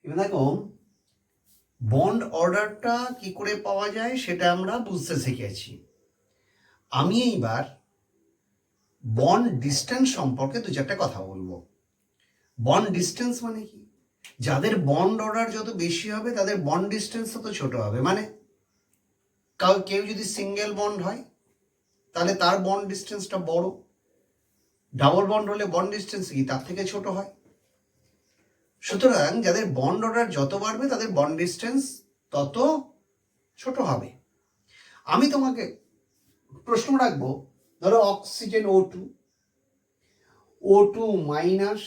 এবার দেখো বন্ড অর্ডারটা কি করে পাওয়া যায় সেটা আমরা বুঝতে শিখেছি। আমি এইবার বন্ড ডিস্টেন্স সম্পর্কে দু চারটা কথা বলবো। বন্ড ডিস্টেন্স মানে কি? যাদের বন্ড অর্ডার যত বেশি হবে তাদের বন্ড ডিস্টেন্স তত ছোট হবে। মানে কেউ যদি সিঙ্গেল বন্ড হয় তাহলে তার বন্ড ডিস্টেন্সটা বড়, ডাবল বন্ড হলে বন্ড ডিস্টেন্স কি তার থেকে ছোট হয়। সুতরাং যাদের বন্ড অর্ডার যত বাড়বে তাদের বন্ড ডিস্টেন্স তত ছোট হবে। আমি তোমাকে প্রশ্ন রাখবো, ধরো oxygen O2 minus,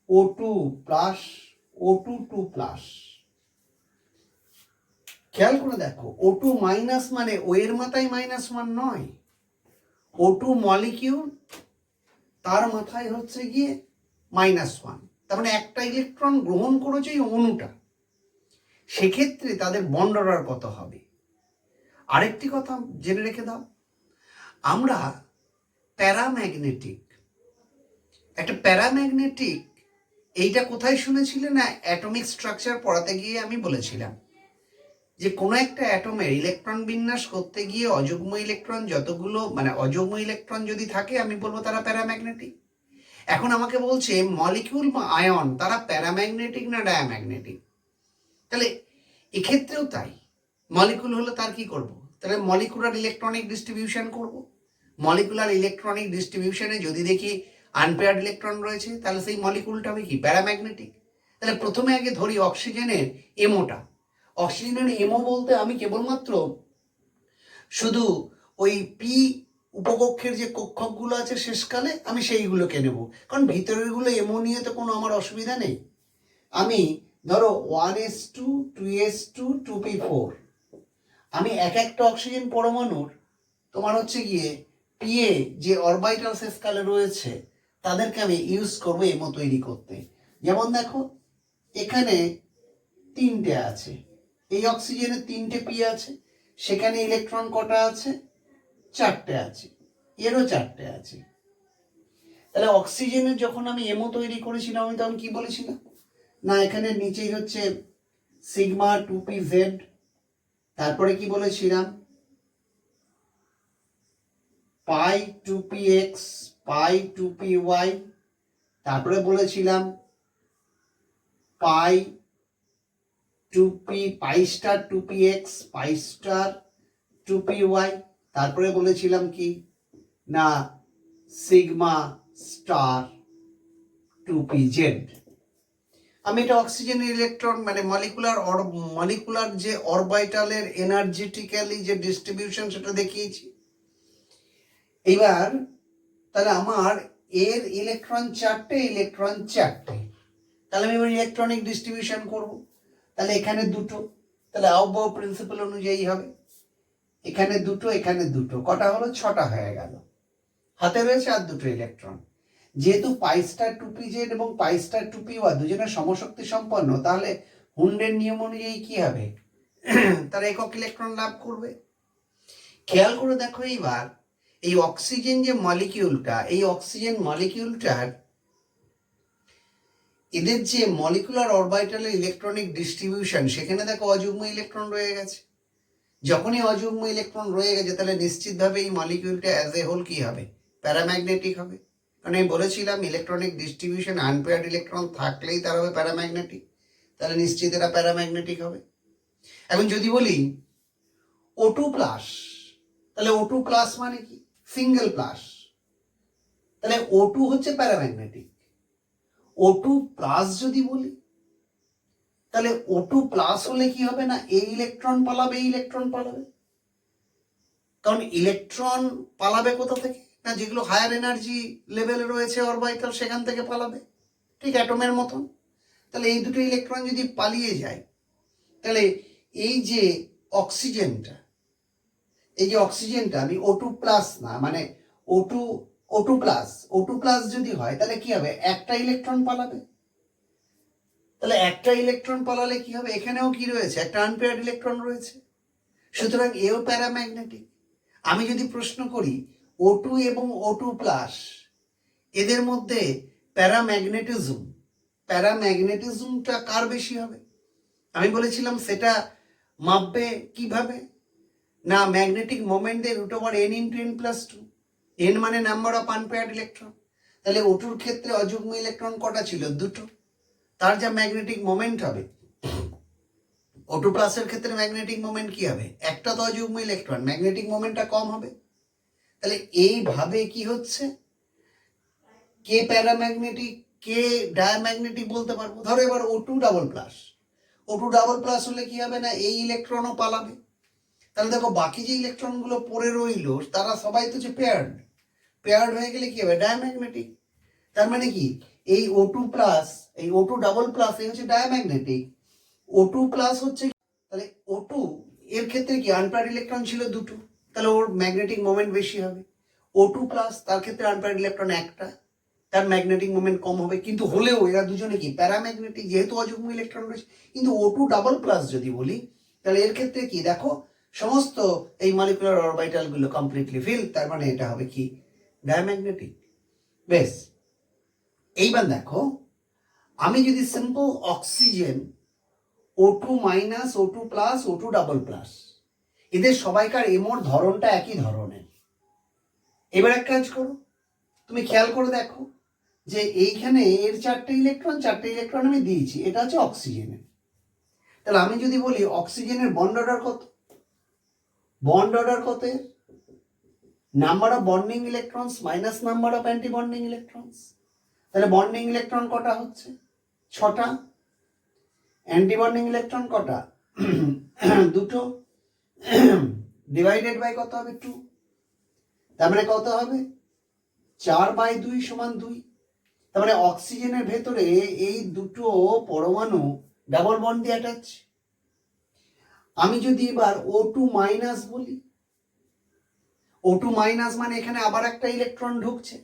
O2 plus, O2 plus. খেয়াল করে দেখো, O2 মাইনাস মানে ও এর মাথায় -1 নয়, O2 মলিকিউল তার মাথায় হচ্ছে গিয়ে -1। তার মানে একটা ইলেকট্রন গ্রহণ করেছে এই অণুটা, সেক্ষেত্রে তাদের বন্ড অর্ডার কত হবে। আরেকটি কথা জেনে রেখে দাও, আমরা প্যারাম্যাগনেটিক, একটা প্যারাম্যাগনেটিক এইটা কোথায় শুনেছিলে না, অ্যাটমিক স্ট্রাকচার পড়াতে গিয়ে আমি বলেছিলাম যে কোনো একটা অ্যাটমের ইলেকট্রন বিন্যাস করতে গিয়ে অযুগ্ম ইলেকট্রন যতগুলো, মানে অযুগ্ম ইলেকট্রন যদি থাকে আমি বলবো তারা প্যারাম্যাগনেটিক। এখন আমাকে বলছে মলিকিউল বা আয়ন তারা প্যারাম্যাগনেটিক না ডায়াম্যাগনেটিক। তাহলে এক্ষেত্রেও তাই, মলিকুল হলে তার কি করব, তাহলে মলিকুলার ইলেকট্রনিক ডিস্ট্রিবিউশন করব। মলিকুলার ইলেকট্রনিক ডিস্ট্রিবিউশনে যদি দেখি আনপেয়ার্ড ইলেকট্রন রয়েছে তাহলে সেই মলিকুলটা হবে কি প্যারাম্যাগনেটিক। তাহলে প্রথমে আগে ধরি অক্সিজেনের এমোটা। অক্সিজেনের এমও বলতে আমি কেবলমাত্র শুধু ওই পি উপকক্ষের যে কক্ষকগুলো আছে শেষকালে আমি সেইগুলোকে নেব, কারণ ভিতরেরগুলো এমও নিয়ে তো কোনো আমার অসুবিধা নেই। আমি ধরো 1s2 2s2 2p4, আমি এক একটা অক্সিজেন পরমাণুর তোমার হচ্ছে গিয়ে পিএ যে অরবিটাল শেষকালে রয়েছে তাদেরকে আমি ইউজ করবো এমো তৈরি করতে। যেমন দেখো এখানে 3টে আছে, এই অক্সিজেনের 3টে পি আছে, সেখানে ইলেকট্রন কটা আছে, 4টে আছে, এরও 4টে আছে। তাহলে অক্সিজেনের যখন আমি এমও তৈরি করেছিলাম আমি তখন কি বলেছিলাম না, এখানে নিচেই হচ্ছে সিগমা 2pz, তারপরে কি বলেছিলাম পাই 2px পাই 2py, তারপরে বলেছিলাম পাই 2p পাই স্টার 2px পাই স্টার 2py, তারপরে বলেছিলাম কি না সিগমা স্টার 2pz। আমি এটা অক্সিজেনের ইলেকট্রন মানে মলিকুলার যে অরবিটালের এনার্জেটিক্যালি যে ডিস্ট্রিবিউশন সেটা দেখিয়েছি। এবার তাহলে আমার এর ইলেকট্রন 4টে, ইলেকট্রন 4টে, তাহলে আমি এবার ইলেকট্রনিক ডিস্ট্রিবিউশন করব। তাহলে এখানে 2টো, তাহলে আউবাউ প্রিন্সিপাল অনুযায়ী হবে এখানে 2টো এখানে 2টো, কটা হলো 6টা হয়ে গেল। হাতে রয়েছে আর 2টো ইলেকট্রন। যেহেতু পাই স্টার 2pz এবং পাই স্টার 2py দুজনের সমশক্তি সম্পন্ন, তাহলে হুন্ডের নিয়ম অনুযায়ী কি হবে তারা একক ইলেকট্রন লাভ করবে। খেয়াল করে দেখো এইবার এই অক্সিজেন যে মলিকিউলটা, এই অক্সিজেন মলিকিউলটার এদের যে মলিকুলার অরবিটালের ইলেকট্রনিক ডিস্ট্রিবিউশন, সেখানে দেখো অযুগ্ম ইলেকট্রন রয়ে গেছে। যখনই অযুগ্ম ইলেকট্রন রয়ে গেছে তাহলে নিশ্চিতভাবে এই মলিকিউলটা অ্যাজ এ হোল কি হবে, প্যারাম্যাগনেটিক হবে। কারণ আমি বলেছিলাম ইলেকট্রনিক ডিস্ট্রিবিউশন আনপেয়ার্ড ইলেকট্রন থাকলেই তারা হবে প্যারাম্যাগনেটিক, তাহলে নিশ্চিত এরা প্যারাম্যাগনেটিক হবে। এখন যদি বলি O2 প্লাস, তাহলে O2 প্লাস মানে কি সিঙ্গেল প্লাস, তাহলে O2 হচ্ছে প্যারাম্যাগনেটিক। O2 প্লাস যদি বলি তাহলে O2 প্লাস হলে কি হবে না, এই ইলেকট্রন পালাবে, এই ইলেকট্রন পালাবে। কারণ ইলেকট্রন পালাবে কোথা থেকে না, যেগুলো হায়ার এনার্জি লেভেলে রয়েছে অরবিটাল সেখান থেকে পালাবে, ঠিক অ্যাটমের মতন। তাহলে এই দুটো ইলেকট্রন যদি পালিয়ে যায় তাহলে এই যে অক্সিজেনটা, এই যে অক্সিজেনটা আমি O2 প্লাস না মানে O2 প্লাস যদি হয় তাহলে কি হবে, একটা ইলেকট্রন পালাবে। তাহলে একটা ইলেকট্রন পালালে কি হবে, এখানেও কি রয়েছে, একটা আনপেয়ার্ড ইলেকট্রন রয়েছে, সুতরাং এও প্যারাম্যাগনেটিক। আমি যদি প্রশ্ন করি O2 এবং O2 প্লাস এদের মধ্যে প্যারাম্যাগনেটিজম, প্যারাম্যাগনেটিজমটা কার বেশি হবে? আমি বলেছিলাম সেটা মাপবে কিভাবে, না ম্যাগনেটিক মোমেন্টের √n × n+2, n মানে নাম্বার অফ আনপেয়ার্ড ইলেকট্রন। তাহলে O2 ক্ষেত্রে অযুগ্ম ইলেকট্রন কটা ছিল? দুটো। তার যা ম্যাগনেটিক মোমেন্ট হবে, O2 প্লাসের ক্ষেত্রে ম্যাগনেটিক মোমেন্ট কি হবে? একটা তো অযুগ্ম ইলেকট্রন, ম্যাগনেটিক মোমেন্টটা কম হবে। তাহলে এইভাবে কি হচ্ছে, কে প্যারাম্যাগনেটিক কে ডায়াম্যাগনেটিক বলতে পারবো। ধরো এবার O2 double plus, O2 double plus হলে কি হবে না, এই ইলেকট্রনও পালাবে। তাহলে দেখো বাকি যে ইলেকট্রনগুলো পড়ে রইলো তারা সবাই তো হচ্ছে পেয়ার্ড, পেয়ার্ড হয়ে গেলে কি হবে? ডায়াম্যাগনেটিক। তার মানে কি, এই O2 প্লাস এই O2 ডাবল প্লাস এই হচ্ছে ডায়াম্যাগনেটিক, O2 প্লাস হচ্ছে, তাহলে O2 এর ক্ষেত্রে কি আনপেয়ার্ড ইলেকট্রন ছিল দুটো, তাহলে ওর ম্যাগনেটিক মোমেন্ট বেশি হবে। O2 প্লাস তার ক্ষেত্রে আনপেয়ার্ড ইলেকট্রন একটা, তার ম্যাগনেটিক মোমেন্ট কম হবে। কিন্তু হলেও এরা দুজনে কি প্যারাম্যাগনেটিক, যেহেতু অযুগ্ম ইলেকট্রন রয়েছে। কিন্তু O2 ডাবল প্লাস যদি বলি, তাহলে এর ক্ষেত্রে কি দেখো সমস্ত এই মলিকুলার অরবিটাল গুলো কমপ্লিটলি ফিল, তার মানে এটা হবে কি ডায়াম্যাগনেটিক। বেশ, এইবার দেখো আমি যদি simple oxygen O2 minus O2 plus O2 double plus, এদের সবাইকার এমোর ধরনটা একই ধরনের। এবার এক কাজ করো, তুমি খেয়াল করে দেখো যে এইখানে এর চারটে ইলেকট্রন আমি দিয়েছি, এটা হচ্ছে অক্সিজেনের। তাহলে আমি যদি বলি অক্সিজেনের বন্ড অর্ডার কত, বন্ড অর্ডার কত, number of bonding electrons minus number of anti bonding electrons. তাহলে বন্ডিং ইলেকট্রন কটা হচ্ছে? 6টা। অ্যান্টি বন্ডিং ইলেকট্রন কটা? 2টো। ডিভাইডেড বাই কত হবে? 2। তার মানে কত হবে? 4/2 = 2। তার মানে অক্সিজেনের ভেতরে এই দুটো পরমাণু ডাবল বন্ড দিয়ে অ্যাটাচ। আমি যদি এবার O2 মাইনাস বলি, O2 মাইনাস মানে এখানে আবার একটা ইলেকট্রন ঢুকছে।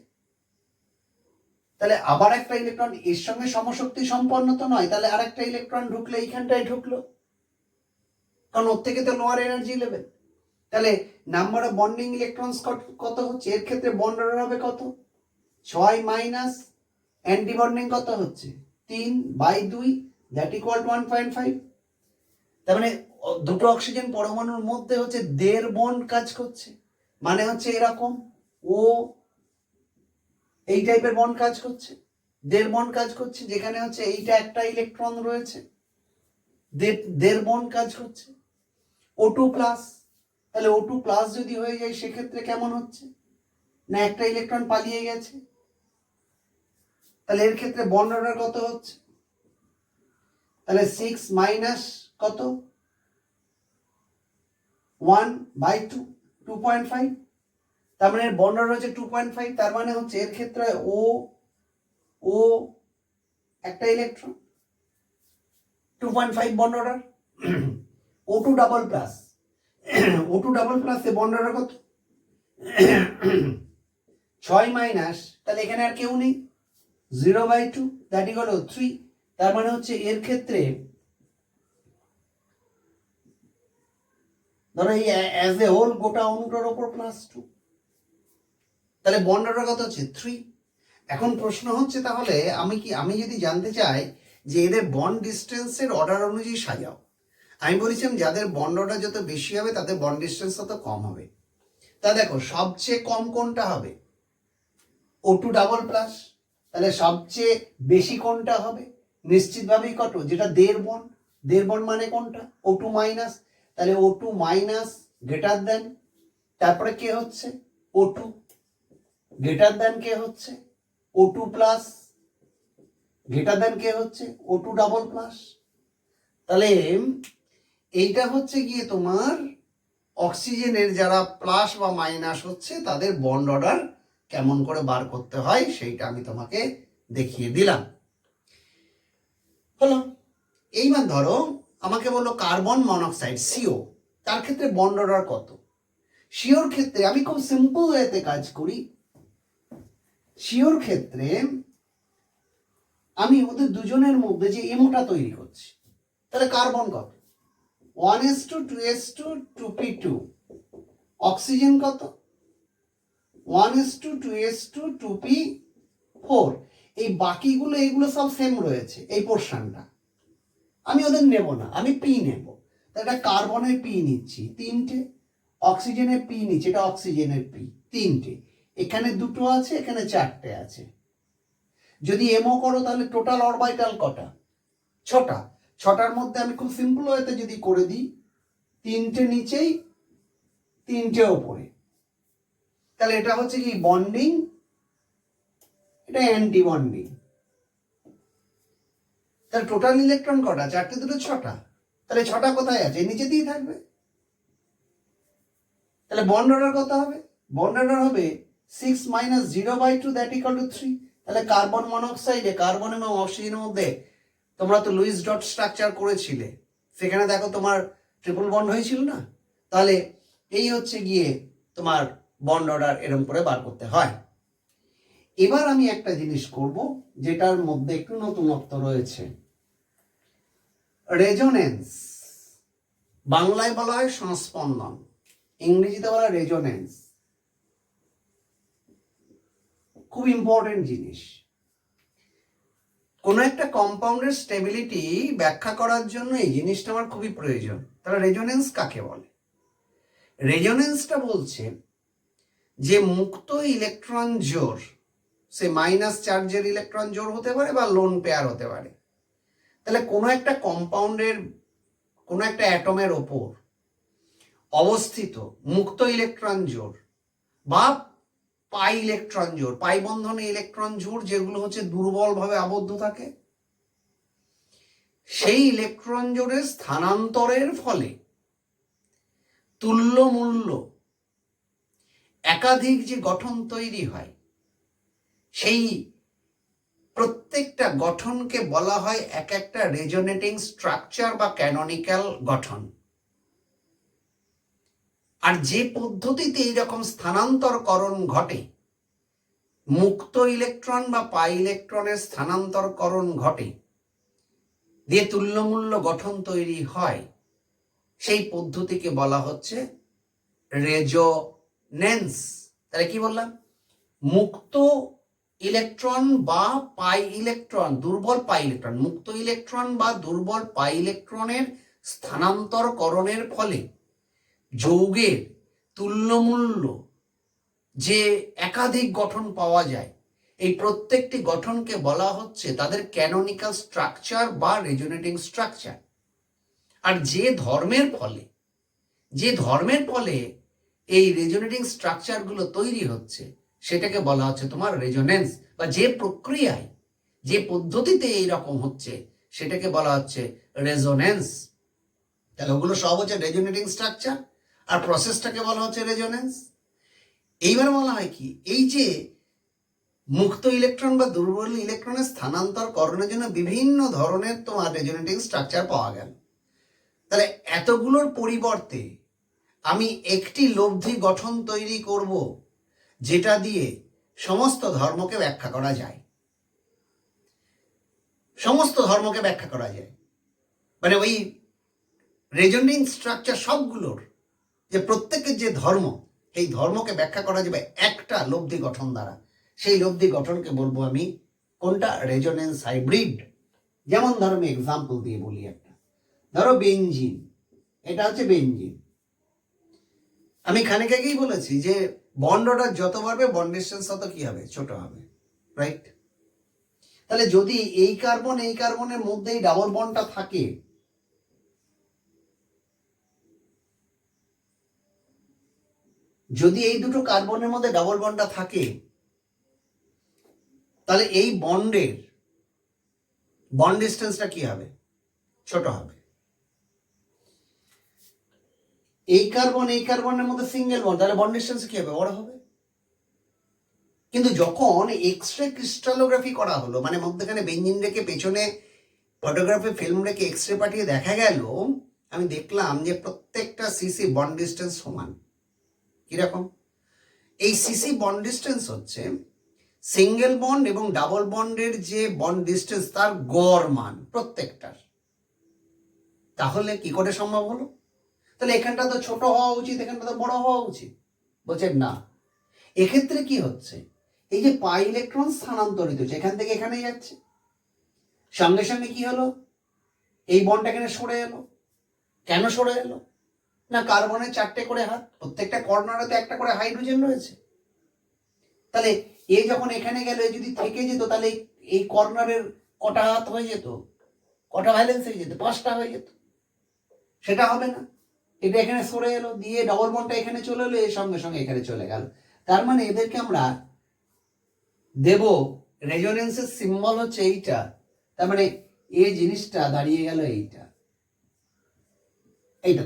তাহলে আবার একটা ইলেকট্রন এর সঙ্গে সমশক্তি সম্পন্ন তো নয়, তাহলে আর একটা ইলেকট্রন ঢুকলে এইখানটায় ঢুকলো, কারণ ওর থেকে তো লোয়ার এনার্জি লেভেল। তাহলে নাম্বার অফ বন্ডিং ইলেকট্রনস কত হচ্ছে? এর ক্ষেত্রে বন্ড অর্ডার হবে কত? 6 মাইনাস অ্যান্টি বন্ডিং কত হচ্ছে? 3/2, দ্যাট ইকুয়াল টু 1.5। তার মানে দুটো অক্সিজেন পরমাণুর মধ্যে হচ্ছে 1.5 বন্ড কাজ করছে, মানে হচ্ছে এরকম ও এই টাইপের বন্ড কাজ করছে, 1.5 বন্ড কাজ করছে, যেখানে হচ্ছে এইটা একটা ইলেকট্রন রয়েছে, 1.5 বন্ড কাজ করছে। O2 প্লাস, তাহলে O2 প্লাস যদি হয়ে যায় সেক্ষেত্রে কেমন হচ্ছে না, একটা ইলেকট্রন পালিয়ে গেছে। তাহলে এর ক্ষেত্রে বন্ড অর্ডার কত হচ্ছে? তাহলে 6 মাইনাস কত? 1/2, 2.5। তার মানে বন্ড অর্ডার হচ্ছে 2.5। তার মানে হচ্ছে এর ক্ষেত্রে ও একটা electron, 2.5 bond order. O2 double plus, O2 double প্লাসে বন্ড অর্ডার কত? 6 মাইনাস, তাহলে এখানে আর কেউ নেই, 0/2, দ্যাট ইকুয়াল 3। তার মানে হচ্ছে এর ক্ষেত্রে ধরো এই অ্যাজ এ হোল গোটা অণুটার উপর +2, তাহলে বন্ড অর্ডার কত হচ্ছে? 3। এখন প্রশ্ন হচ্ছে তাহলে আমি যদি জানতে চাই যে এদের বন্ড ডিস্টেন্সের অর্ডার অনুযায়ী সাজাও, আমি বলেছিলাম যাদের বন্ড অর্ডার যত বেশি হবে তাদের বন্ড ডিস্টেন্স তত কম হবে। তা দেখো সবচেয়ে কম কোনটা হবে? O2 double plus. তাহলে সবচেয়ে বেশি কোনটা হবে? নিশ্চিতভাবেই কত, যেটা 1.5 বন্ড। 1.5 বন্ড মানে কোনটা? O2 minus. তাহলে O2 মাইনাস গ্রেটার দেন, তারপরে কে হচ্ছে? O2 গ্রেটার দেন কে হচ্ছে? O2 প্লাস গ্রেটার দেন কে হচ্ছে? O2 double plus. তাহলে এইটা হচ্ছে গিয়ে তোমার অক্সিজেনের যারা প্লাস বা মাইনাস হচ্ছে তাদের বন্ড অর্ডার কেমন করে বার করতে হয় সেইটা আমি তোমাকে দেখিয়ে দিলাম। হলো, এইবার ধরো আমাকে বলো কার্বন মনোক্সাইড CO, তার ক্ষেত্রে বন্ড অর্ডার কত? সিওর ক্ষেত্রে আমি খুব সিম্পল ওয়েতে কাজ করি। সিওর ক্ষেত্রে আমি ওদের দুজনের মধ্যে যে এমোটা তৈরি করছি, তাহলে কার্বন কত? 1s2 2s2 2p2। অক্সিজেন কত? 1s2 2s2 2p4। এই বাকিগুলো এইগুলো সব সেম রয়েছে, এই পোর্শনটা আমি ওদের নেব না, আমি পি নেব। এটা কার্বনের পি নিচ্ছি 3টে, অক্সিজেনের পি নিচ্ছি, এটা অক্সিজেনের পি 3টে, এখানে 2টো আছে, এখানে 4টে আছে। যদি এমও করো তাহলে টোটাল অরবিটাল কটা? 6টা। 6টার মধ্যে আমি খুব সিম্পল ওয়েতে যদি করে দিই, 3টে নিচেই 3টে ওপরে, তাহলে এটা হচ্ছে কি বন্ডিং, এটা অ্যান্টি বন্ডিং। তাহলে টোটাল ইলেকট্রন কটা? 4টে, 2টো 6টা। তাহলে 6টা কোথায় আছে? নিচেতেই থাকবে। তাহলে বন্ড অর্ডার কত হবে? বন্ড অর্ডার হবে 6 - 0/2 দ্যাট ইকুয়াল টু 3। তাহলে কার্বন মনোক্সাইডে কার্বন এবং অক্সিজেনের মধ্যে তোমরা তো লুইস ডট স্ট্রাকচার করেছিলে, সেখানে দেখো তোমার ট্রিপল বন্ড হয়েছিল না? তাহলে এই হচ্ছে গিয়ে তোমার বন্ড অর্ডার এরকম করে বার করতে হয়। এবার আমি একটা জিনিস করব যেটার মধ্যে একটু নতুনত্ব রয়েছে, রেজোনেন্স। বাংলায় বলা হয় সংস্পন্দন, ইংরেজিতে বলা হয় রেজোনেন্স। খুব ইম্পর্টেন্ট জিনিস। কোনো একটা কম্পাউন্ডের স্টেবিলিটি ব্যাখ্যা করার জন্য এই জিনিসটা আমার খুবই প্রয়োজন। তাহলে রেজোনেন্স কাকে বলে? রেজোনেন্সটা বলছে যে মুক্ত ইলেকট্রন জোড়, সে মাইনাস চার্জের ইলেকট্রন জোড় হতে পারে বা লোন পেয়ার হতে পারে। তাহলে কোনো একটা কম্পাউন্ডের কোনো একটা অ্যাটমের ওপর অবস্থিত মুক্ত ইলেকট্রন জোড় বা পাই ইলেকট্রন জোড়, পাই বন্ধনে ইলেকট্রন জোড় যেগুলো হচ্ছে দুর্বলভাবে আবদ্ধ থাকে, সেই ইলেকট্রন জোড়ের স্থানান্তরের ফলে তুল্য মূল্য একাধিক যে গঠন তৈরি হয়, সেই প্রত্যেকটা গঠনকে বলা হয় এক একটা রেজোনেটিং স্ট্রাকচার বা ক্যানোনিক্যাল গঠন। আর যে পদ্ধতিতে এইরকম স্থানান্তরকরণ ঘটে, মুক্ত ইলেকট্রন বা পাই ইলেকট্রনের স্থানান্তরকরণ ঘটে, দিয়ে তুল্যমূল্য গঠন তৈরি হয়, সেই পদ্ধতিকে বলা হচ্ছে রেজোনেন্স। তাহলে কি বললাম? মুক্ত ইলেকট্রন বা পাই ইলেকট্রন, দুর্বল পাই ইলেকট্রন, মুক্ত ইলেকট্রন বা দুর্বল পাই ইলেকট্রনের স্থানান্তরকরণের ফলে যৌগের তুল্যমূল্য যে একাধিক গঠন পাওয়া যায়, এই প্রত্যেকটি গঠনকে বলা হচ্ছে তাদের ক্যানোনিক্যাল স্ট্রাকচার বা রেজোনেটিং স্ট্রাকচার। আর যে ধর্মের ফলে এই রেজোনেটিং স্ট্রাকচারগুলো তৈরি হচ্ছে, সেটাকে বলা হচ্ছে তোমার রেজোনেন্স। বা যে প্রক্রিয়ায়, যে পদ্ধতিতে এইরকম হচ্ছে, সেটাকে বলা হচ্ছে রেজোনেন্স। তাহলে ওগুলো সব হচ্ছে রেজোনেটিং স্ট্রাকচার, আর প্রসেসটাকে বলা হচ্ছে রেজোনেন্স। এইবার বলা হয় কি, এই যে মুক্ত ইলেকট্রন বা দুর্বল ইলেকট্রনের স্থানান্তর করণের জন্য বিভিন্ন ধরনের তোমার রেজোনেটিং স্ট্রাকচার পাওয়া গেল। তাহলে এতগুলোর পরিবর্তে আমি একটি লব্ধি গঠন তৈরি করব যেটা দিয়ে সমস্ত ধর্মকে ব্যাখ্যা করা যায়। সমস্ত ধর্মকে ব্যাখ্যা করা যায় মানে ওই রেজোনেটিং স্ট্রাকচার সবগুলোর যে প্রত্যেকের যে ধর্ম, এই ধর্মকে ব্যাখ্যা করা যাবে একটা লব্ধি গঠন দ্বারা। সেই লব্ধি গঠনকে বলবো আমি কোনটা? Resonance hybrid. যেমন ধরো আমি এক্সাম্পল দিয়ে বলি একটা, ধরো বেনজিন, এটা হচ্ছে বেনজিন। আমি খানিক আগেই বলেছি যে বন্ড অর্ডার যত বাড়বে বন্ড ডিসটেন্স তত কি হবে? ছোট হবে, রাইট? তাহলে যদি এই কার্বনের মধ্যেই ডাবল বন্ডটা থাকে, যদি এই দুটো কার্বনের মধ্যে ডাবল বন্ডটা থাকে, তাহলে এই বন্ডের বন্ড ডিসটেন্সটা কি হবে? ছোট হবে। এই কার্বনের মধ্যে সিঙ্গেল বন্ড, তাহলে বন্ড ডিসটেন্স কি হবে? বড় হবে। কিন্তু যখন এক্সরে ক্রিস্টালোগ্রাফি করা হলো, মানে মধ্যখানে বেঞ্জিন রেখে পেছনে ফটোগ্রাফি ফিল্ম রেখে এক্সরে পাঠিয়ে দেখা গেল, আমি দেখলাম যে প্রত্যেকটা সিসি বন্ড ডিসটেন্স সমান। কিরকম? এই সিসি বন্ড ডিসটেন্স হচ্ছে সিঙ্গেল বন্ড এবং ডাবল বন্ডের যে বন্ড ডিসটেন্স তার গড় মান প্রত্যেকটার। তাহলে কি করে সম্ভব হলো? তাহলে এখানটা তো ছোট হওয়া উচিত, এখানটা তো বড় হওয়া উচিত। বলছেন না, এক্ষেত্রে কি হচ্ছে, এই যে পাই ইলেকট্রন স্থানান্তরিত হচ্ছে, এখান থেকে এখানে যাচ্ছে, সঙ্গে সঙ্গে কি হলো, এই বন্ডটা এখানে সরে এলো। কেন সরে এলো? না কার্বনের 4টে করে হাত, প্রত্যেকটা কর্নারে তো একটা করে হাইড্রোজেন রয়েছে। তাহলে এ যখন এখানে গেল, যদি থেকে যেত তাহলে এই কর্নারের কটা হাত হয়ে যেত, কটা ভ্যালেন্স হয়ে যেত, 5টা হয়ে যেত। সেটা হবে না, এটা এখানে সরে এলো, দিয়ে ডবল বন্ডটা এখানে চলে এলো, এর সঙ্গে সঙ্গে এখানে চলে গেল। তার মানে এদেরকে আমরা দেব রেজোনেন্সের সিম্বল হচ্ছে এইটা। তার মানে এই জিনিসটা দাঁড়িয়ে গেল এইটা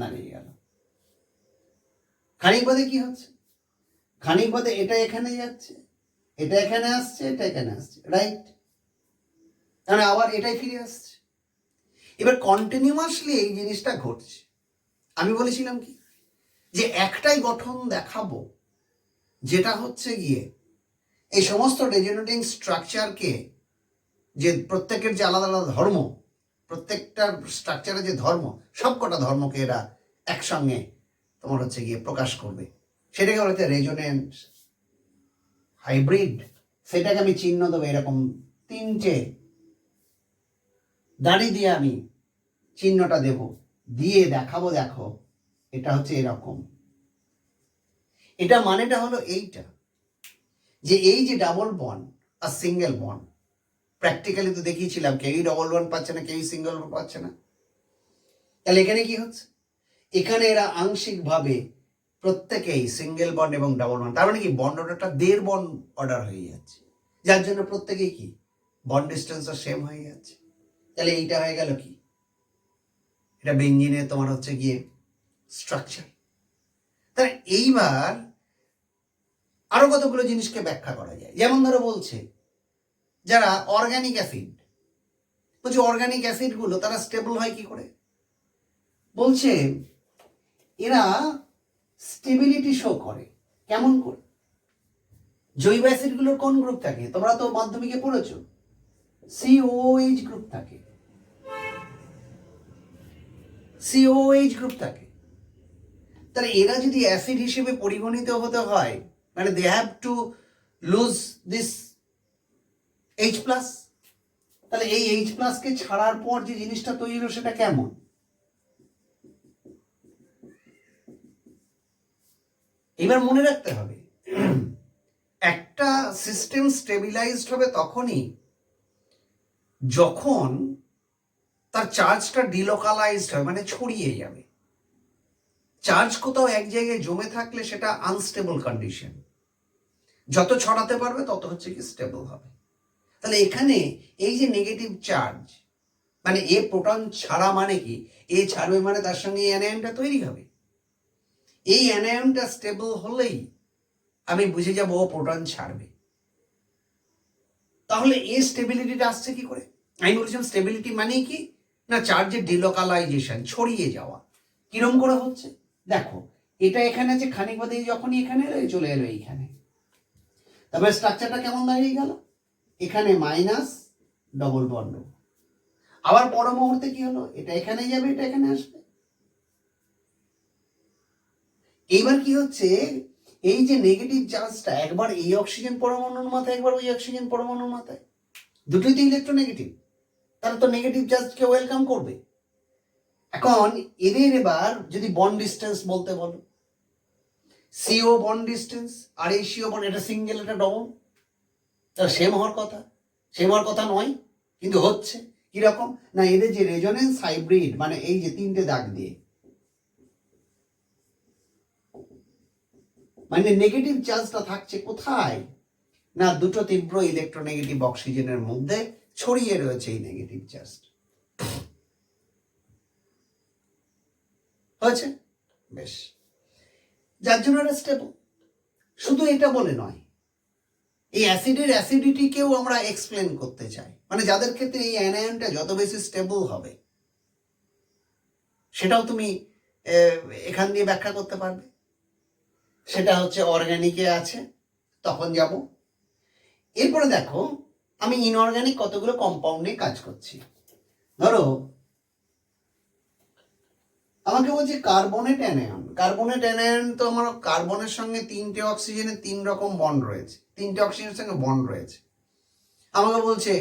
দাঁড়িয়ে গেল। খানিক বাদে কি হচ্ছে, খানিক বাদে এটা এখানে যাচ্ছে, এটা এখানে আসছে, এটা এখানে আসছে, রাইট? তাহলে আবার এটাই ফিরে আসছে। এবার কন্টিনিউয়াসলি এই জিনিসটা ঘটছে। আমি বলেছিলাম কি, যে একটাই গঠন দেখাবো, যেটা হচ্ছে গিয়ে এই সমস্ত রেজোনেটিং স্ট্রাকচারকে, যে প্রত্যেকের যে আলাদা আলাদা ধর্ম, প্রত্যেকটা স্ট্রাকচারের যে ধর্ম, সবকটা ধর্মকে এরা একসঙ্গে তোমার হচ্ছে গিয়ে প্রকাশ করবে, সেটাকে বলা হচ্ছে রেজোনেন্স হাইব্রিড। সেটাকে আমি চিহ্ন দেবো এরকম 3টে দাড়ি দিয়ে আমি চিহ্নটা দেব, দিয়ে দেখাবো, দেখো এটা হচ্ছে এরকম। এটা মানেটা হলো এইটা, যে এই যে ডাবল বন্ড আর সিঙ্গেল বন্ড, প্র্যাকটিক্যালি তো দেখিয়েছিলাম, কেউই ডবল বন্ড পাচ্ছে না, কেউই সিঙ্গেল বন্ড পাচ্ছে না। তাহলে এখানে কি হচ্ছে, এখানে এরা আংশিকভাবে প্রত্যেকেই সিঙ্গেল বন্ড এবং ডাবল বন্ড, তার মানে কি বন্ড অর্ডারটা 1.5 বন্ড অর্ডার হয়ে যাচ্ছে, যার জন্য প্রত্যেকেই কি বন্ড ডিস্টেন্সটা সেম হয়ে যাচ্ছে। তাহলে এইটা হয়ে গেল কি, এটা বেঞ্জিনের তোমার হচ্ছে গিয়ে স্ট্রাকচার। তাহলে এইবার আরো কতগুলো জিনিসকে ব্যাখ্যা করা যায়। যেমন ধরো বলছে যারা অর্গানিক অ্যাসিড, বলছে অর্গানিক অ্যাসিডগুলো তারা স্টেবল হয় কি করে। বলছে এরা স্টেবিলিটি শো করে কেমন করে। জৈব অ্যাসিডগুলোর কোন গ্রুপ থাকে, তোমরা তো মাধ্যমিকে পড়েছো, COOH গ্রুপ থাকে, COOH গ্রুপ থাকে। তাহলে এরা যদি অ্যাসিড হিসেবে পরিগণিত হতে হয়, মানে they have to lose this H+। তাহলে এই H+ কে ছাড়ার পর যে জিনিসটা তৈরি হলো সেটা কেমন। এবার মনে রাখতে হবে, একটা সিস্টেম স্টেবিলাইজড হবে তখনই যখন তার চার্জটা ডিলোকালাইজড হয়, মানে ছড়িয়ে যাবে। চার্জ কোথাও এক জায়গায় জমে থাকলে সেটা আনস্টেবল কন্ডিশন, যত ছড়াতে পারবে তত হচ্ছে কি স্টেবল হবে। তাহলে এখানে এই যে নেগেটিভ চার্জ, মানে এ প্রোটন ছাড়া মানে কি, এ ছাড়বে মানে তার সঙ্গে এই অ্যানায়নটা তৈরি হবে। এই অ্যানায়নটা স্টেবল হলেই আমি বুঝে যাব ও প্রোটন ছাড়বে। তাহলে এই স্টেবিলিটিটা আসছে কি করে। আমি বলেছিলাম স্টেবিলিটি মানে কি, না চার্জের ডিলোকালাইজেশন, ছড়িয়ে যাওয়া। কিরম করে হচ্ছে দেখো, এটা এখানে আছে, খানিক বাদে যখনই এখানে এলো চলে এলো এইখানে। তারপরে স্ট্রাকচারটা কেমন দাঁড়িয়ে গেল, এখানে মাইনাস ডবল বন্ড, আবার পর মুহূর্তে কি হলো, এটা এখানে যাবে, এটা এখানে আসবে। এইবার কি হচ্ছে, এই যে নেগেটিভ চার্জটা একবার এই অক্সিজেন পরমাণুর মাথায়, একবার ওই অক্সিজেন পরমাণুর মাথায়, দুটোই তো ইলেকট্রোনেগেটিভ, তারা তো নেগেটিভ চার্জকে ওয়েলকাম করবে। এখন এদের এবার যদি বন্ড ডিস্টেন্স বলতে বলো, CO বন্ড ডিস্টেন্স আর এই CO বন্ড, এটা সিঙ্গেল এটা ডবল, তাহলে সেম হওয়ার কথা, সেম হওয়ার কথা নয়, কিন্তু হচ্ছে। কিরকম না, এদের যে রেজোনেন্স হাইব্রিড, মানে এই যে 3টে দাগ দিয়ে, মানে নেগেটিভ চার্জটা থাকছে কোথায়, না দুটো তীব্র ইলেকট্রোনেগেটিভ অক্সিজেনের মধ্যে ছড়িয়ে রয়েছে এই নেগেটিভ চার্জ। হয়েছে বেশ, যার জন্য এটা স্টেবল। শুধু এটা বলে নয়, এই অ্যাসিডের অ্যাসিডিটিকেও আমরা এক্সপ্লেন করতে চাই, মানে যাদের ক্ষেত্রে এই অ্যানায়নটা যত বেশি স্টেবল হবে সেটাও তুমি এখান দিয়ে ব্যাখ্যা করতে পারবে। সেটা হচ্ছে অর্গানিকে আছে, তখন যাব। এরপরে দেখো আমি ইনঅর্গানিক কতগুলো কম্পাউন্ডে কাজ করছি। ধরো আমাকে বলছে কার্বনেট অ্যানায়ন। কার্বনেট অ্যানায়ন তো আমার কার্বনের সঙ্গে 3টে অক্সিজেনের 3 রকম বন্ড রয়েছে, তিনটে অক্সিজেনের সঙ্গে বন্ড রয়েছে। আমাকে বলছে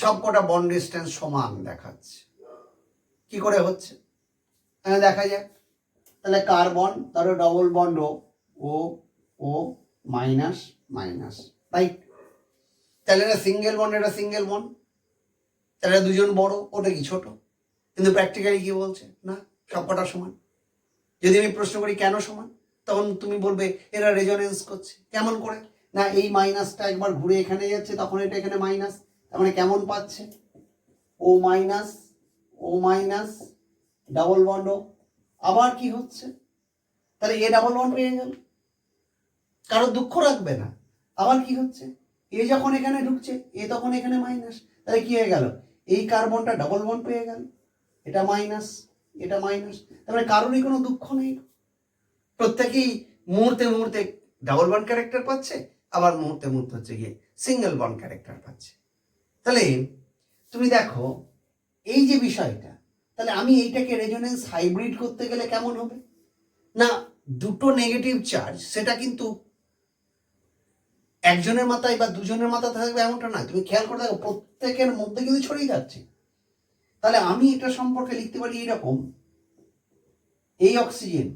সব কটা বন্ড ডিস্টেন্স সমান দেখাচ্ছে। কি করে হচ্ছে দেখা যাক। তাহলে কার্বন ধরো ডবল বন্ড ও ও মাইনাস মাইনাস, রাইট? তাহলে এটা সিঙ্গেল বন্ড, এটা সিঙ্গেল বন্ড, তাহলে দুজন বড়, ওটা কি ছোট? কিন্তু প্র্যাকটিক্যালি কি বলছে না সব কটা সমান। যদি আমি প্রশ্ন করি কেন সমান, তখন তুমি বলবে এরা রেজোনেন্স করছে। কেমন করে? না এই মাইনাসটা একবার ঘুরে এখানে যাচ্ছে, তখন এটা এখানে মাইনাস, তার মানে কেমন পাচ্ছে? ও মাইনাস ও মাইনাস ডাবল বন্ড, আবার কি হচ্ছে? তাহলে এ ডাবল বন্ড পেয়ে গেল, কারো দুঃখ রাখবে না। আবার কি হচ্ছে? এ যখন এখানে ঢুকছে এ তখন এখানে মাইনাস, তাহলে কি হয়ে গেল? এই কার্বনটা ডাবল বন্ড পেয়ে গেল, এটা মাইনাস এটা মাইনাস, তারপরে কারোরই কোনো দুঃখ নেই। প্রত্যেকেই মুহূর্তে মুহূর্তে ডাবল বন্ড ক্যারেক্টার পাচ্ছে, আবার মুহূর্তে মুহূর্তে হচ্ছে গিয়ে সিঙ্গেল বন্ড ক্যারেক্টার পাচ্ছে। তাহলে তুমি দেখো এই যে বিষয়টা, তাহলে আমি এইটাকে রেজোনেন্স হাইব্রিড করতে গেলে কেমন হবে? না দুটো নেগেটিভ চার্জ সেটা কিন্তু একজনের মাথায় বা দুজনের মাথায় থাকবে এমনটা নয়। তুমি খেয়াল করে দেখো প্রত্যেকের মধ্যে কিন্তু ছড়িয়ে যাচ্ছে। তাহলে আমি এটা সম্পর্কে লিখতে পারি এইরকম, এই অক্সিজেন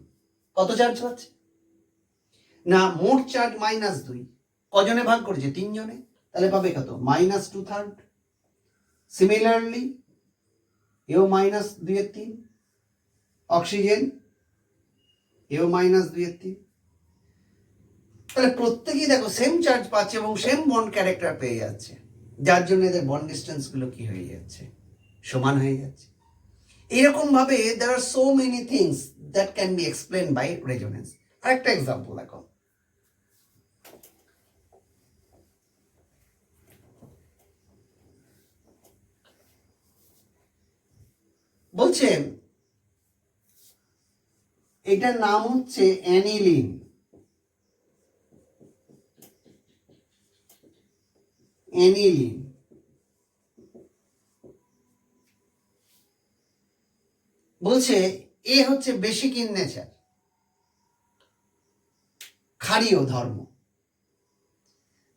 কত চার্জ পাচ্ছে? না মোট চার্জ -2, কজনে ভাগ করেছে? 3 জনে, তাহলে পাবে কত? -2/3। সিমিলারলি এও -2/3, অক্সিজেন এও -2/3। তাহলে প্রত্যেকেই দেখো সেম চার্জ পাচ্ছে এবং সেম বন্ড ক্যারেক্টার পেয়ে যাচ্ছে, যার জন্য এদের বন্ড ডিস্টেন্স গুলো কি হয়ে যাচ্ছে? সমান হয়ে যাচ্ছে। এরকম ভাবে there are so many things that can be explained by resonance. আরেকটা এক্সাম্পল দেখো, বলছে এটার নাম হচ্ছে অ্যানিলিন। অ্যানিলিন বলছে এ হচ্ছে বেসিক ইন নেচার, ক্ষারীয় ধর্ম।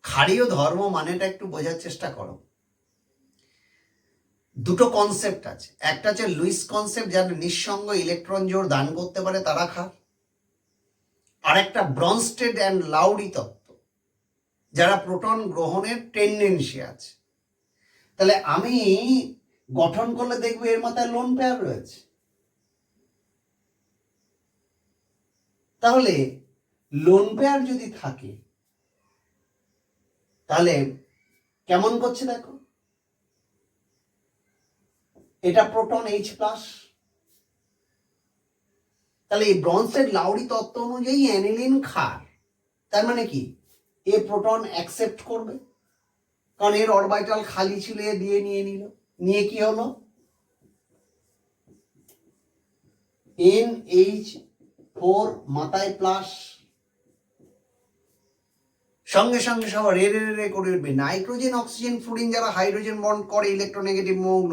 ক্ষারীয় ধর্ম মানেটা একটু বোঝার চেষ্টা করো। দুটো কনসেপ্ট আছে, একটা হচ্ছে লুইস কনসেপ্ট, যারা নিঃসঙ্গ ইলেকট্রন জোড় দান করতে পারে তারা ক্ষার। আর একটা ব্রনস্টেড অ্যান্ড লাউরি তত্ত্ব, যারা প্রোটন গ্রহণের টেন্ডেন্সি আছে। তাহলে আমি গঠন করলে দেখবো এর মাথায় লোন পেয়ার রয়েছে। তাহলে লোন পেয়ার যদি থাকে তাহলে কেমন করছে দেখো, এটা প্রোটন H+, তাহলে এই ব্রনস্টেড লাউরি তত্ত্ব অনুযায়ী অ্যানিলিন ক্ষার। তার মানে কি এ প্রোটন অ্যাকসেপ্ট করবে, কারণ এর অরবিটাল খালি ছিল, এ দিয়ে নিয়ে নিল, নিয়ে কি হলো NH4 মাথায় প্লাস, সঙ্গে সঙ্গে সব রে রে রে করে উঠবে। নাইট্রোজেন অক্সিজেন ফ্লুরিন যারা হাইড্রোজেন বন্ড করে ইলেকট্রোনেগেটিভ মৌল,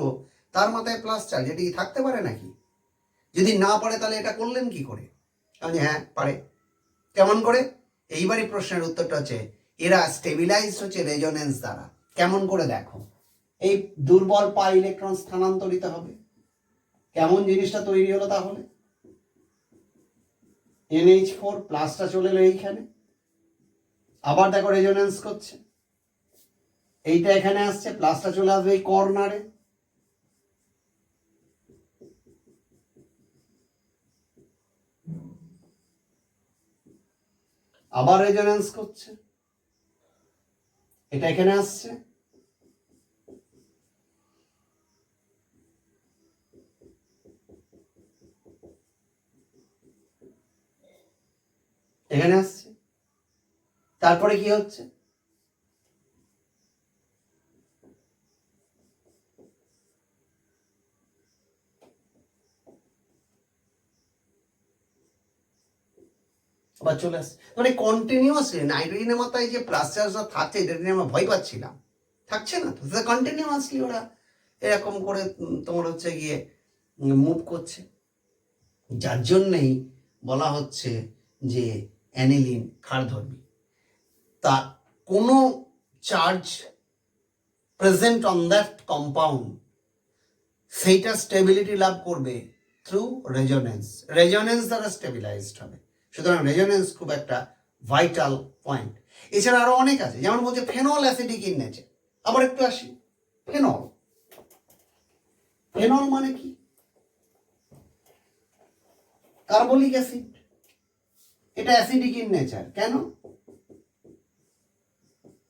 তার মাথায় প্লাস চার্জ। এটা কি থাকতে পারে নাকি? যদি না পারে তাহলে এটা করলেন কি করে? আমি হ্যাঁ পারে। কেমন করে? এইবারই প্রশ্নের উত্তরটা হচ্ছে এরা স্টেবিলাইজ হচ্ছে রেজোনেন্স দ্বারা। কেমন করে দেখো, এই দুর্বল পাই ইলেকট্রন স্থানান্তরিত হবে। কেমন জিনিসটা তৈরি হলো তাহলে? NH4 প্লাসটা চলে এলো এইখানে, আবার দেখো রেজোনেন্স করছে, এইটা এখানে আসছে, প্লাসটা চলে আসবে এই কর্নারে, আবার রেজোনেন্স করছে, এটা এখানে আসছে, এখানে আসছে, তারপরে কি হচ্ছে? আবার চলে আসছে। মানে কন্টিনিউয়াসলি নাইট্রোজেনের মাথায় যে প্লাস চার্জটা থাকছে, এটা নিয়ে আমরা ভয় পাচ্ছিলাম, থাকছে না তো, কন্টিনিউয়াসলি ওরা এরকম করে তোমার হচ্ছে গিয়ে মুভ করছে, যার জন্যই বলা হচ্ছে যে অ্যানিলিন ক্ষারধর্মী। তা কোনো charge present on that compound সেইটা স্টেবিলিটি লাভ করবে থ্রু রেজোনেন্স, রেজোনেন্স দ্বারা স্টেবিলাইজড হবে। সুতরাং রেজোনেন্স খুব একটা ভাইটাল পয়েন্ট। এছাড়া আরো অনেক আছে, যেমন বলছে ফেনল অ্যাসিডিক ইন নেচার। আবার একটু আসি, ফেনল, ফেনল মানে কি? কার্বলিক অ্যাসিড, এটা অ্যাসিডিক ইন নেচার। কেন?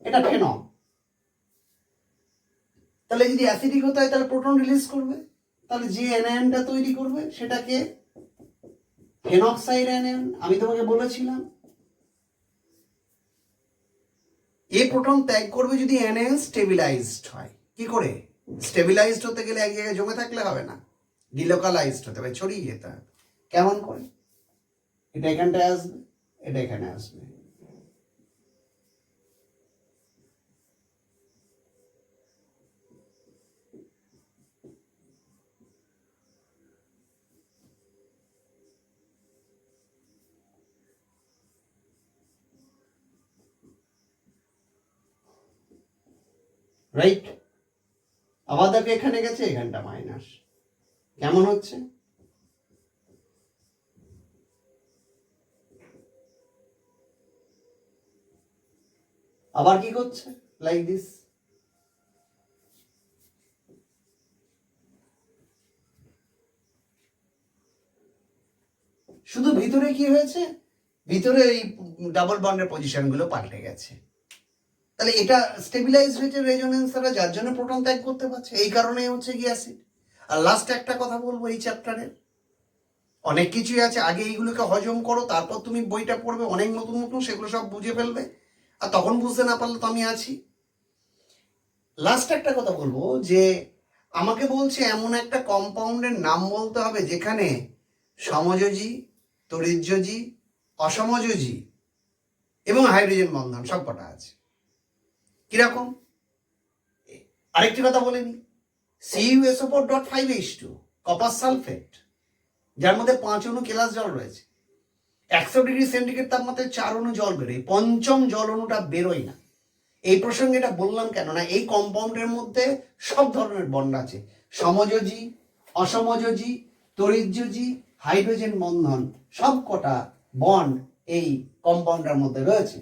এটা ফেনল। তাহলে যদি অ্যাসিডিক হতে হয় তাহলে প্রোটন রিলিজ করবে, তাহলে যে অ্যানায়নটা তৈরি করবে সেটাকে ফেনক্সাইড অ্যানায়ন। আমি তোমাকে বলেছিলাম এ প্রোটন ত্যাগ করবে যদি অ্যানায়ন স্টেবিলাইজড হয়। কি করে? স্টেবিলাইজড হতে গেলে এক জায়গায় জমে থাকলে হবে না, ডিলোকালাইজড হতে হবে, ছড়িয়ে যেতে হবে। কেমন করে? এটা এখানটায় আসবে, এটা এখানে আসবে। রাইট? আবার দেখো এখানে গেছে, এখানটা মাইনাস। কেমন হচ্ছে? আবার কি করছে? Like this. শুধু ভিতরে কি হয়েছে? ভিতরে এই ডাবল বন্ডের পজিশন গুলো পাল্টে গেছে। তাহলে এটা স্টেবিলাইজ হয়েছে রেজোনেন্স দ্বারা, যার জন্য প্রোটন ত্যাগ করতে পারছে। এই কারণেই হচ্ছে কি অ্যাসিড। আর লাস্ট একটা কথা বলবো এই চ্যাপ্টারের, অনেক কিছুই আছে, আগে এইগুলোকে হজম করো, তারপর তুমি বইটা পড়বে, অনেক নতুন নতুন, সেগুলো সব বুঝে ফেলবে। আর তখন বুঝতে না পারলে তো আমি আছি। লাস্ট একটা কথা বলবো যে আমাকে বলছে এমন একটা কম্পাউন্ডের নাম বলতে হবে যেখানে সমযোজী, তড়িৎযোজী, অসমযোজী এবং হাইড্রোজেন বন্ধন সবকটা আছে। কিরকম? আরেকটি কথা বলে নি, CuSO4.5H2 কপার সালফেট, যার মধ্যে 5 অণু কেলাস জল রয়েছে। 100 ডিগ্রি সেন্টিগ্রেড তাপমাত্রায় 4 অণু জল বেরোয়, পঞ্চম জল অণুটা বেরোয় না। এই প্রসঙ্গে এটা বললাম কেন না, এই কম্পাউন্ডের মধ্যে সব ধরনের বন্ড আছে, সমযোজী, অসমযোজী, তড়িৎযোজী, হাইড্রোজেন বন্ধন, সব কটা বন্ড এই কম্পাউন্ডের মধ্যে রয়েছে।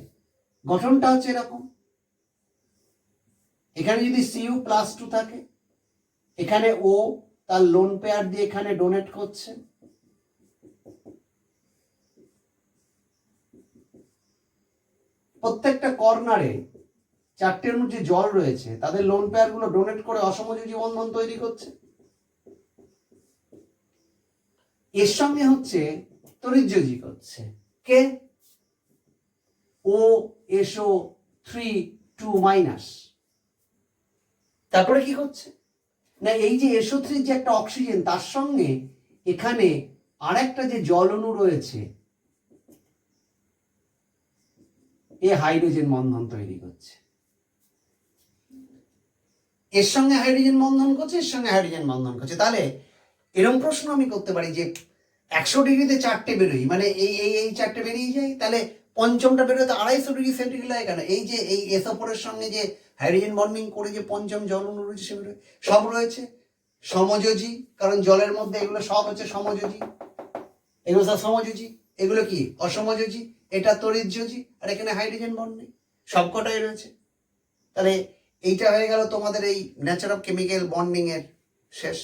গঠনটা হচ্ছে এরকম, এখানে যদি Cu+2 থাকে, এখানে O তার লোন পেয়ার দিয়ে এখানে ডোনেট করছে, প্রত্যেকটা কর্নারে 4টে অণুর যে জল রয়েছে তাদের লোন পেয়ার গুলো ডোনেট করে অসমযোজী বন্ধন তৈরি করছে। এর সঙ্গে হচ্ছে তড়িৎযোজী করছে কে? OSO3 2-। তারপরে কি করছে না, এই যে SO3 যে একটা অক্সিজেন, তার সঙ্গে এখানে আর একটা যে জল অণু রয়েছে এ হাইড্রোজেন বন্ধন তৈরি করছে। এর সঙ্গে হাইড্রোজেন বন্ধন করছে, এর সঙ্গে হাইড্রোজেন বন্ধন করছে। তাহলে এরকম প্রশ্ন আমি করতে পারি যে 100 ডিগ্রিতে 4টে বেরোই, মানে এই এই এই 4টে বেরিয়ে যায়, তাহলে পঞ্চমটা বেরোতে 250 ডিগ্রি সেন্টিগ্রেড লাগে কেন? এই যে এই SO4 এর সঙ্গে যে হাইড্রোজেন বন্ডিং করে যে পঞ্চম জল অণু রয়েছে সেগুলো সব রয়েছে সমযোজী, কারণ জলের মধ্যে এগুলো সব হচ্ছে সমযোজী, এগুলো সব সমযোজী, এগুলো কি অসমযোজী, এটা তড়িৎযোজী, আর এখানে হাইড্রোজেন বন্ড নেই, সবকটাই রয়েছে। তাহলে এইটা হয়ে গেল তোমাদের এই নেচার অফ কেমিক্যাল বন্ডিং এর শেষ।